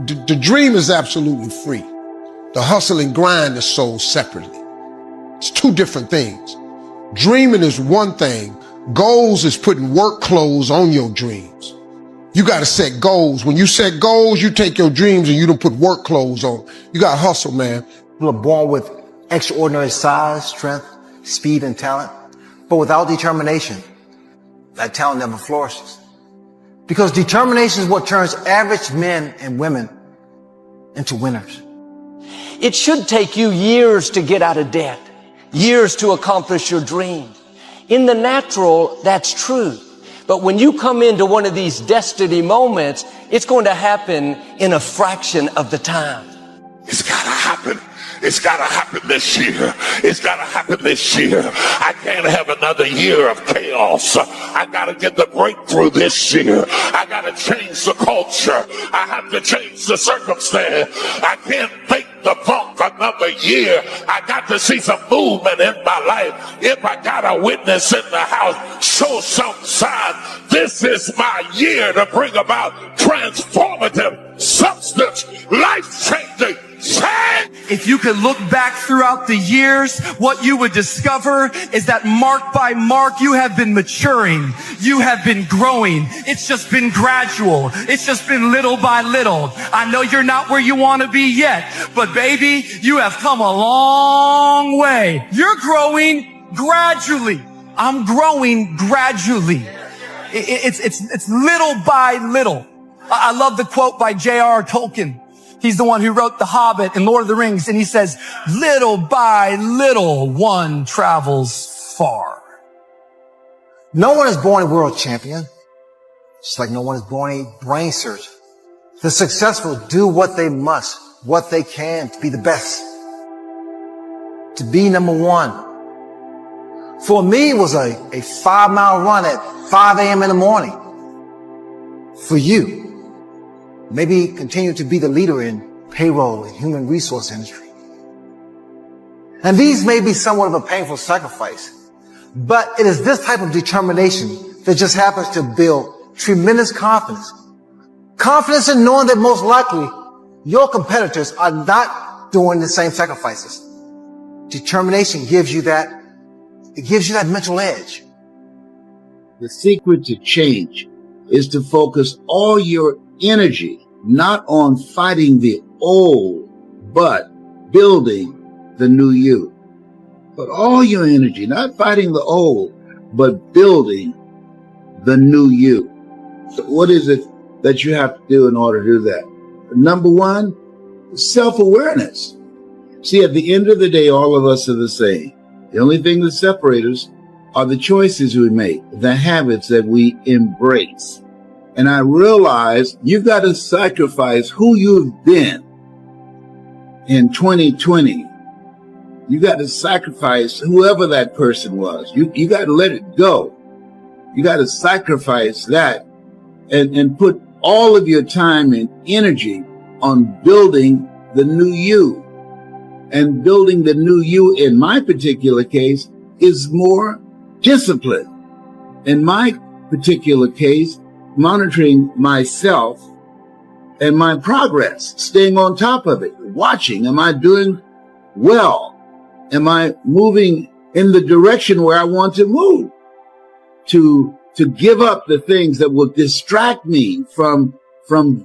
The dream is absolutely free. The hustle and grind is sold separately. It's two different things. Dreaming is one thing. Goals is putting work clothes on your dreams. You got to set goals. When you set goals, you take your dreams and you don't put work clothes on. You got to hustle, man. People are born with extraordinary size, strength, speed, and talent. But without determination, that talent never flourishes. Because determination is what turns average men and women into winners. It should take you years to get out of debt, years to accomplish your dream. In the natural, that's true. But when you come into one of these destiny moments, it's going to happen in a fraction of the time. It's got to happen. It's got to happen this year. It's got to happen this year. I can't have another year of chaos. I got to get the breakthrough this year. I got to change the culture. I have to change the circumstance. I can't fake the funk another year. I got to see some movement in my life. If I got a witness in the house, show some sign. This is my year to bring about transformative, substance, life-changing change. If you could look back throughout the years, what you would discover is that mark by mark, you have been maturing. You have been growing. It's just been gradual. It's just been little by little. I know you're not where you want to be yet, but baby, you have come a long way. You're growing gradually. I'm growing gradually. It's little by little. I love the quote by J.R.R. Tolkien. He's the one who wrote The Hobbit and Lord of the Rings, and he says, little by little, one travels far. No one is born a world champion, just like no one is born a brain surgeon. The successful do what they must, what they can to be the best, to be number one. For me, it was a 5-mile run at 5 a.m. in the morning. For you, maybe continue to be the leader in payroll and human resource industry. And these may be somewhat of a painful sacrifice, but it is this type of determination that just happens to build tremendous confidence. Confidence in knowing that most likely your competitors are not doing the same sacrifices. Determination gives you that, it gives you that mental edge. The secret to change is to focus all your energy not on fighting the old, but building the new you. Put all your energy, not fighting the old, but building the new you. So what is it that you have to do in order to do that? Number one, self-awareness. See, at the end of the day, all of us are the same. The only thing that separates us are the choices we make, the habits that we embrace. And I realize you've got to sacrifice who you've been in 2020. You got to sacrifice whoever that person was. You got to let it go. You got to sacrifice that and put all of your time and energy on building the new you. And building the new you, in my particular case, is more discipline. In my particular case, monitoring myself and my progress, staying on top of it, watching, am I doing well? Am I moving in the direction where I want to move? To give up the things that will distract me from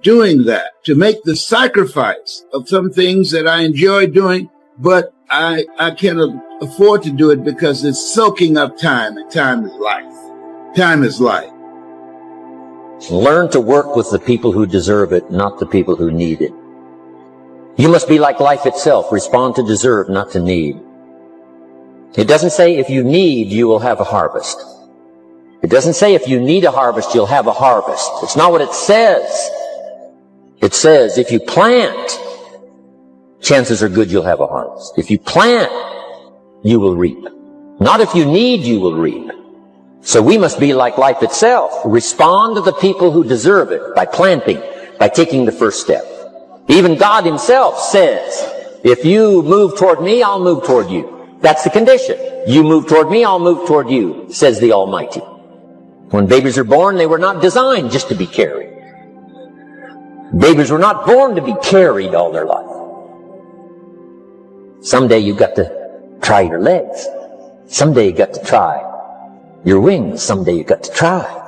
doing that, to make the sacrifice of some things that I enjoy doing, but I can't afford to do it because it's soaking up time, and time is life. Time is life. Learn to work with the people who deserve it, not the people who need it. You must be like life itself. Respond to deserve, not to need. It doesn't say if you need, you will have a harvest. It doesn't say if you need a harvest, you'll have a harvest. It's not what it says. It says if you plant, chances are good you'll have a harvest. If you plant, you will reap. Not if you need, you will reap. So we must be like life itself. Respond to the people who deserve it by planting, by taking the first step. Even God himself says, if you move toward me, I'll move toward you. That's the condition. You move toward me, I'll move toward you, says the Almighty. When babies are born, they were not designed just to be carried. Babies were not born to be carried all their life. Someday you got to try your legs. Someday you got to try your wings. Someday you got to try.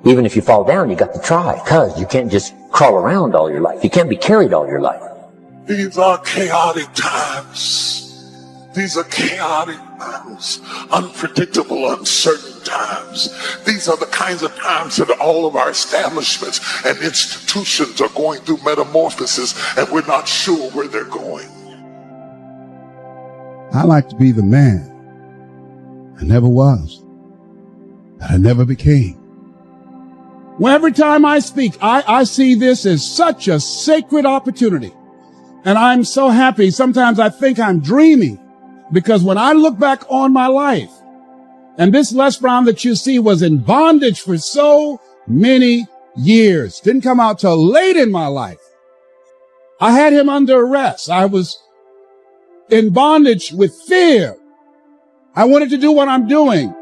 Even if you fall down, you got to try, because you can't just crawl around all your life. You can't be carried all your life. These are chaotic times. These are chaotic times, unpredictable, uncertain times. These are the kinds of times that all of our establishments and institutions are going through metamorphosis, and we're not sure where they're going. I like to be the man I never was, that I never became. Well, every time I speak, I see this as such a sacred opportunity. And I'm so happy. Sometimes I think I'm dreaming, because when I look back on my life, and this Les Brown that you see was in bondage for so many years, didn't come out till late in my life. I had him under arrest. I was in bondage with fear. I wanted to do what I'm doing.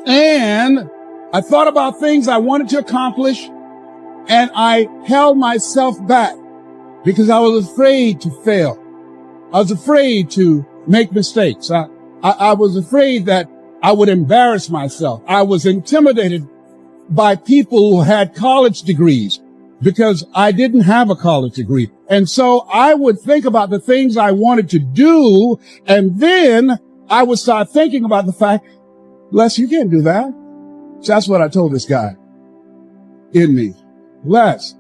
And I thought about things I wanted to accomplish, and I held myself back because I was afraid to fail. I was afraid to make mistakes. I was afraid that I would embarrass myself. I was intimidated by people who had college degrees because I didn't have a college degree. And so I would think about the things I wanted to do, and then I would start thinking about the fact, Les, you can't do that. So that's what I told this guy in me. Les,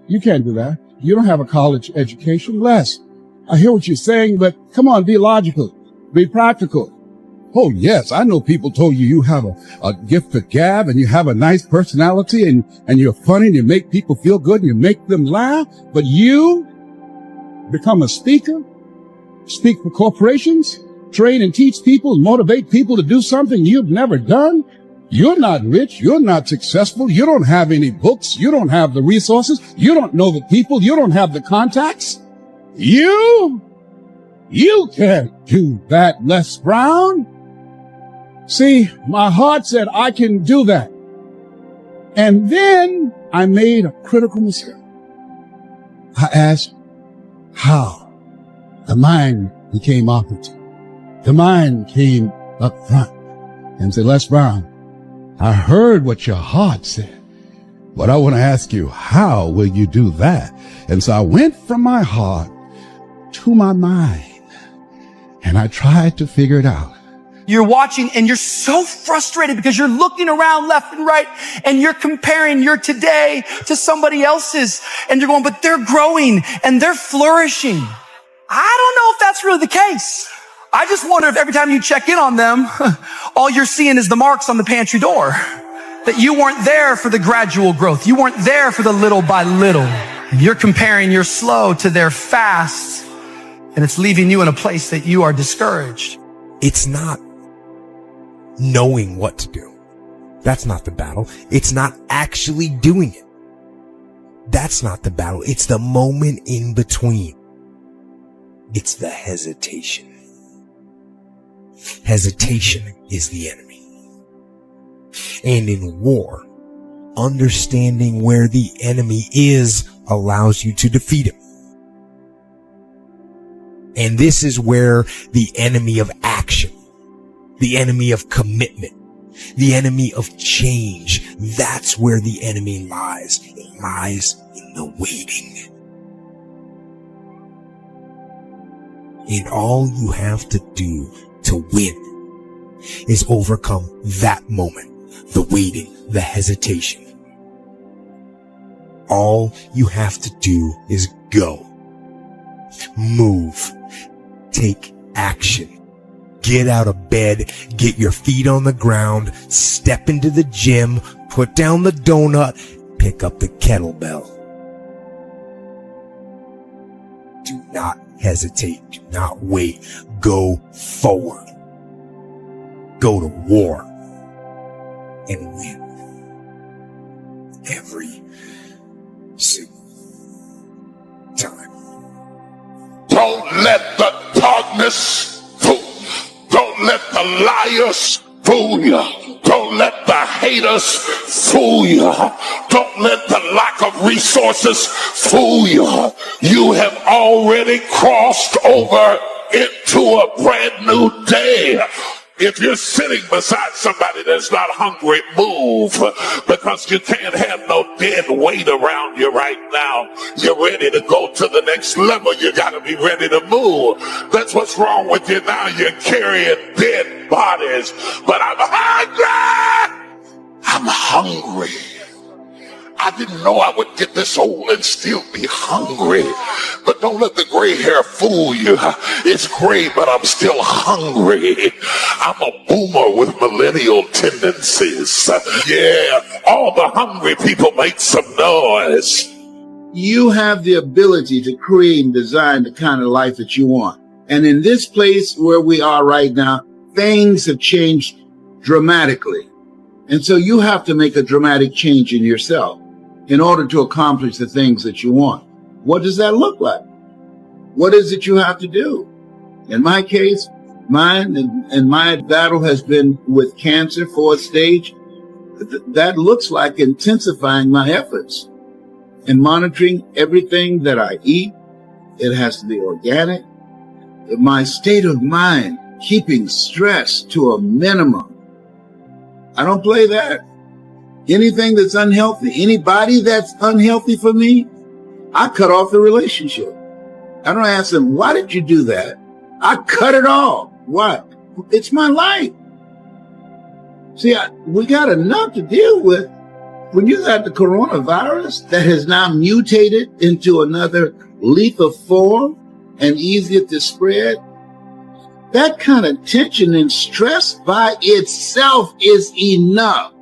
you can't do that. You don't have a college education. Les, I hear what you're saying, but come on, be logical, be practical. Oh, yes, I know people told you you have a gift for gab, and you have a nice personality, and you're funny, and you make people feel good, and you make them laugh, but you become a speaker, speak for corporations, train and teach people, and motivate people to do something you've never done. You're not rich. You're not successful. You don't have any books. You don't have the resources. You don't know the people. You don't have the contacts. You can't do that, Les Brown. See, my heart said, I can do that. And then I made a critical mistake. I asked how. The mind became operative. The mind came up front and said, Les Brown, I heard what your heart said, but I want to ask you, how will you do that? And so I went from my heart to my mind, and I tried to figure it out. You're watching and you're so frustrated because you're looking around left and right and you're comparing your today to somebody else's, and you're going, but they're growing and they're flourishing. I don't know if that's really the case. I just wonder if every time you check in on them, all you're seeing is the marks on the pantry door. That you weren't there for the gradual growth. You weren't there for the little by little. You're comparing your slow to their fast, and it's leaving you in a place that you are discouraged. It's not knowing what to do. That's not the battle. It's not actually doing it. That's not the battle. It's the moment in between. It's the hesitation. Hesitation is the enemy. And in war, understanding where the enemy is allows you to defeat him. And this is where the enemy of action, the enemy of commitment, the enemy of change, that's where the enemy lies. It lies in the waiting. And all you have to do to win is overcome that moment, the waiting, the hesitation. All you have to do is go, move, take action, get out of bed, get your feet on the ground, step into the gym, put down the donut, pick up the kettlebell. Do not hesitate. Do not wait. Go forward. Go to war and win every single time. Don't let the darkness fool. Don't let the liars fool you. Don't let the haters fool you. Don't let the lack of resources fool you. You have already crossed over into a brand new day. If you're sitting beside somebody that's not hungry, move, because you can't have no dead weight around you right now. You're ready to go to the next level. You got to be ready to move. That's what's wrong with you now. You're carrying dead bodies. But I'm hungry. I'm hungry. I didn't know I would get this old and still be hungry. But don't let the gray hair fool you. It's gray, but I'm still hungry. I'm a boomer with millennial tendencies. Yeah, all the hungry people make some noise. You have the ability to create and design the kind of life that you want. And in this place where we are right now, things have changed dramatically. And so you have to make a dramatic change in yourself in order to accomplish the things that you want. What does that look like? What is it you have to do? In my case, mine and my battle has been with cancer, 4th stage. That looks like intensifying my efforts and monitoring everything that I eat. It has to be organic. My state of mind, keeping stress to a minimum. I don't play that. Anything that's unhealthy, anybody that's unhealthy for me, I cut off the relationship. I don't ask them, why did you do that? I cut it off. Why? It's my life. See, we got enough to deal with. When you got the coronavirus that has now mutated into another lethal form and easier to spread, that kind of tension and stress by itself is enough.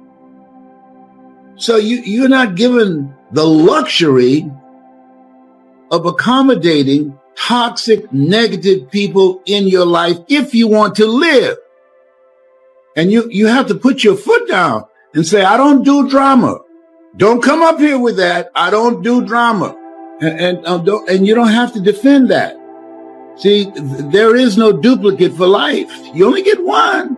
So you're not given the luxury of accommodating toxic, negative people in your life if you want to live. And you have to put your foot down and say, I don't do drama. Don't come up here with that. I don't do drama. And you don't have to defend that. See, there is no duplicate for life. You only get one.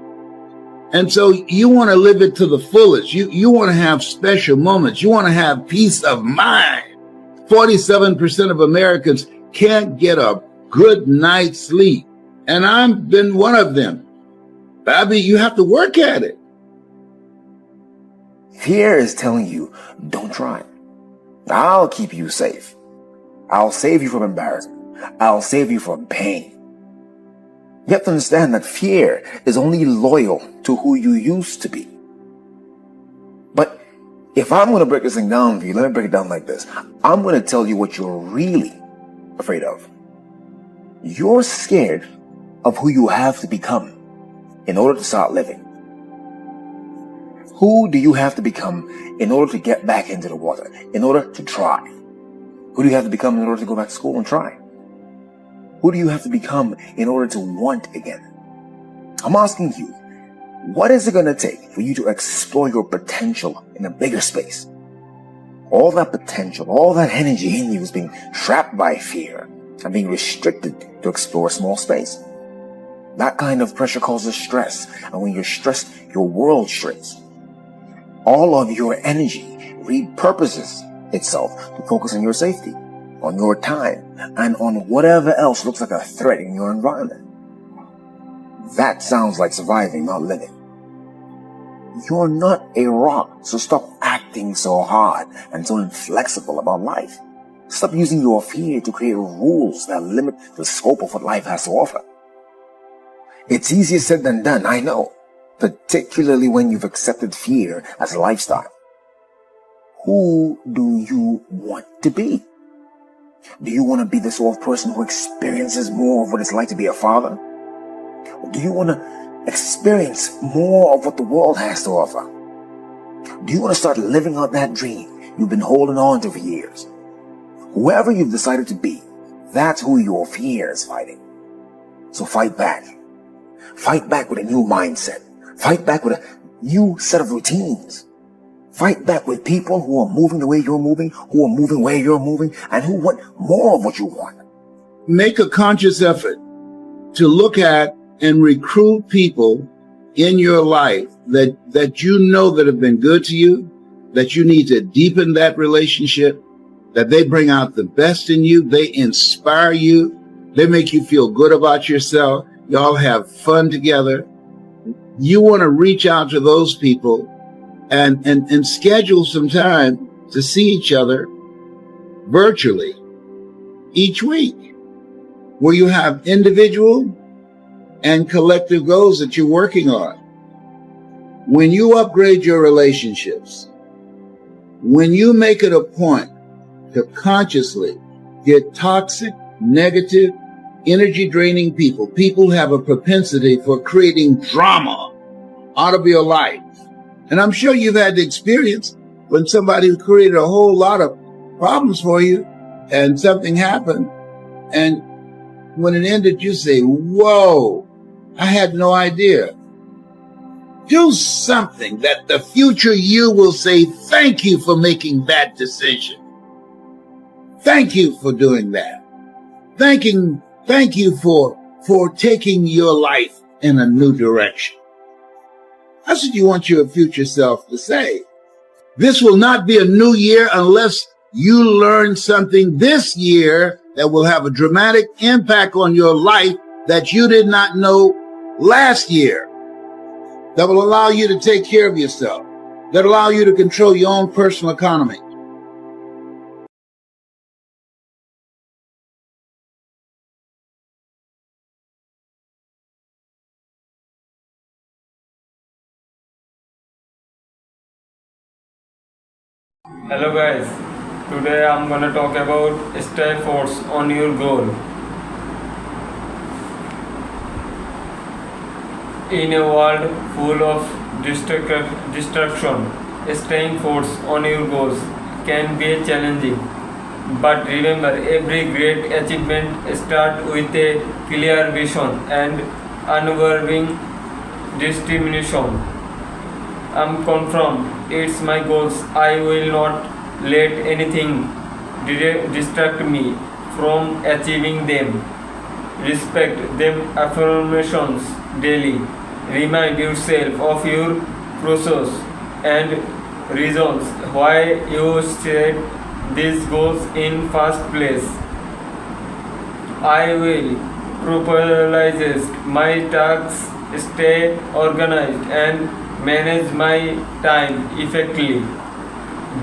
And so you want to live it to the fullest. You want to have special moments. You want to have peace of mind. 47% of Americans can't get a good night's sleep. And I've been one of them. I mean, you have to work at it. Fear is telling you, don't try. I'll keep you safe. I'll save you from embarrassment. I'll save you from pain. You have to understand that fear is only loyal to who you used to be. But if I'm going to break this thing down for you, let me break it down like this. I'm going to tell you what you're really afraid of. You're scared of who you have to become in order to start living. Who do you have to become in order to get back into the water, in order to try? Who do you have to become in order to go back to school and try? Who do you have to become in order to want again? I'm asking you, what is it going to take for you to explore your potential in a bigger space? All that potential, all that energy in you is being trapped by fear and being restricted to explore a small space. That kind of pressure causes stress, and when you're stressed, your world shrinks. All of your energy repurposes itself to focus on your safety, on your time, and on whatever else looks like a threat in your environment. That sounds like surviving, not living. You're not a rock, so stop acting so hard and so inflexible about life. Stop using your fear to create rules that limit the scope of what life has to offer. It's easier said than done, I know, particularly when you've accepted fear as a lifestyle. Who do you want to be? Do you want to be the sort of person who experiences more of what it's like to be a father? Or do you want to experience more of what the world has to offer? Do you want to start living out that dream you've been holding on to for years? Whoever you've decided to be, that's who your fear is fighting. So fight back. Fight back with a new mindset. Fight back with a new set of routines. Fight back with people who are moving the way you're moving, who are moving where you're moving, and who want more of what you want. Make a conscious effort to look at and recruit people in your life that you know that have been good to you, that you need to deepen that relationship, that they bring out the best in you, they inspire you, they make you feel good about yourself, y'all have fun together. You want to reach out to those people and schedule some time to see each other virtually each week, where you have individual and collective goals that you're working on. When you upgrade your relationships, when you make it a point to consciously get toxic, negative, energy draining people who have a propensity for creating drama out of your life. And I'm sure you've had the experience when somebody created a whole lot of problems for you and something happened. And when it ended, you say, whoa, I had no idea. Do something that the future you will say, thank you for making that decision. Thank you for doing that. Thank you for taking your life in a new direction. That's what you want your future self to say. This will not be a new year unless you learn something this year that will have a dramatic impact on your life that you did not know last year, that will allow you to take care of yourself, that allow you to control your own personal economy. Hello guys, today I'm gonna talk about stay focused on your goal. In a world full of distraction, staying focused on your goals can be challenging. But remember, every great achievement starts with a clear vision and unwavering determination. I'm confirmed. It's my goals. I will not let anything distract me from achieving them. Respect them affirmations daily. Remind yourself of your process and reasons why you set these goals in first place. I will prioritize my tasks, stay organized and manage my time effectively.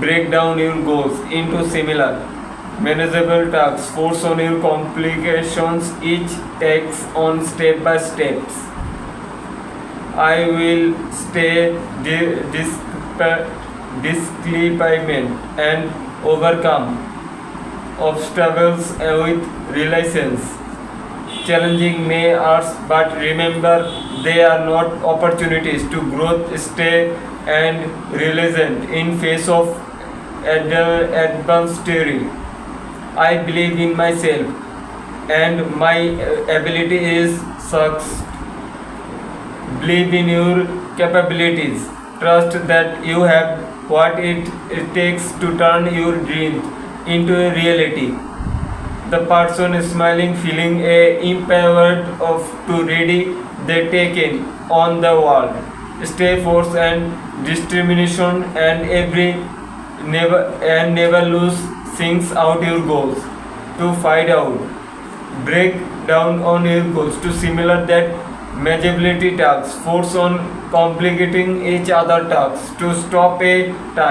Break down your goals into similar, manageable tasks. Focus on your complications. Each takes on step by steps. I will stay disciplined and overcome obstacles with resilience. Challenging may ask, but remember, they are not opportunities to growth. Stay and resilient in face of adversity. I believe in myself and my ability is success. Believe in your capabilities. Trust that you have what it takes to turn your dreams into a reality. The person is smiling, feeling empowered to ready they taken on the world. Stay focused and determination and never lose things out your goals. To find out, break down on your goals to similar that manageability tasks. Focus on complicating each other tasks to stop a time.